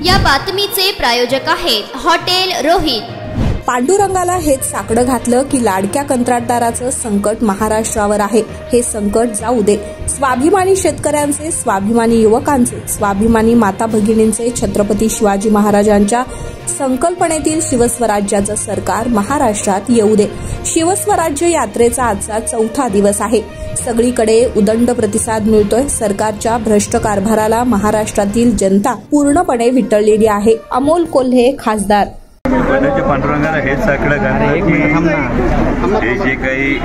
या बातमीचे प्रायोजक आहेत हॉटेल रोहित। पांडुरंगाला हेच साकडं घातलं की लाडक्या कंत्राटदाराचं संकट महाराष्ट्रावर आहे। हे संकट जाऊ दे। स्वाभिमानी शेतकऱ्यांचे, स्वाभिमानी युवकांचे, स्वाभिमानी माता भगिनींचे छत्रपती शिवाजी महाराजांच्या संकल्पनेतील शिवस्वराज्याचं सरकार महाराष्ट्रात येऊ दे। शिवस्वराज्य यात्रेचा आजचा 4था दिवस आहे। सगळीकडे उदंड प्रतिसाद मिळतोय। सरकारच्या भ्रष्ट कारभाराला महाराष्ट्रातील जनता पूर्णपणे विटळलेली आहे। अमोल कोल्हे, खासदार। पांडुरंगाला हेच साकडं घातलं की जे काही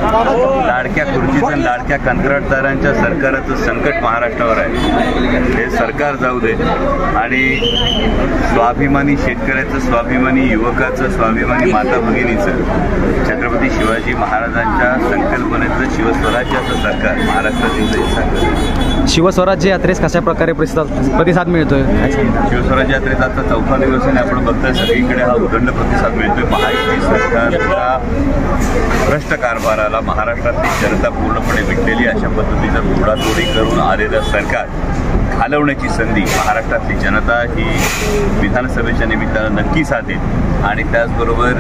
लाडक्या खुर्चीचं लाडक्या कंत्राटदारांच्या सरकाराचं संकट महाराष्ट्रावर आहे हे सरकार जाऊ दे आणि स्वाभिमानी शेतकऱ्याचं, स्वाभिमानी युवकाचं, स्वाभिमानी माता भगिनीचं, छत्रपती शिवाजी महाराजांच्या संकल्पनेचं शिवस्वराज्याचं सरकार महाराष्ट्रातील शिवस्वराज्य यात्रेस कशा प्रकारे प्रतिसाद मिळतोय? शिवस्वराज्य यात्रेचा आता 4था दिवस आहे। आपण बघतोय सगळीकडे हा उदंड प्रतिसाद मिळतोय। महायुती सरकारच्या भ्रष्ट कारभाराला महाराष्ट्रातली जनता पूर्णपणे विटलेली अशा पद्धतीचा तोडातोडी करून आलेलं सरकार घालवण्याची संधी महाराष्ट्रातली जनता ही विधानसभेच्या निमित्तानं नक्की साधेल आणि त्याचबरोबर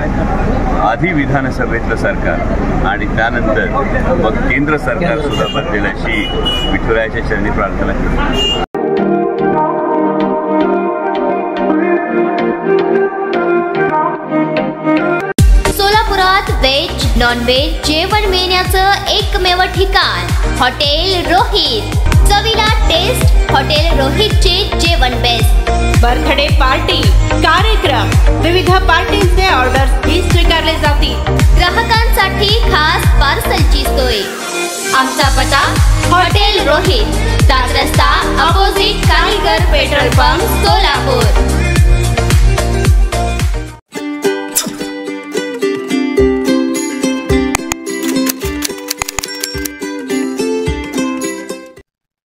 आधी विधानसभेतलं सरकार आणि त्यानंतर मग केंद्र सरकार सुद्धा बदलेल अशी विठुरायाच्या चरणी प्रार्थना करतो। सोलापुरात व्हेज नॉन व्हेज जेवण मिळण्याचं एकमेव ठिकाण हॉटेल रोहित। चवीला टेस्ट हॉटेल रोहितचे जेवण बेस्ट। बर्थडे पार्टी, कार्यक्रम, विविध पार्टींचे ऑर्डर्स ही स्वीकारले जातील। ग्राहकांसाठी खास पार्सलची सोय। आमचा पत्ता हॉटेल रोहित, दात रस्ता, अपोजिट कारीगर पेट्रोल पंप, सोलापूर।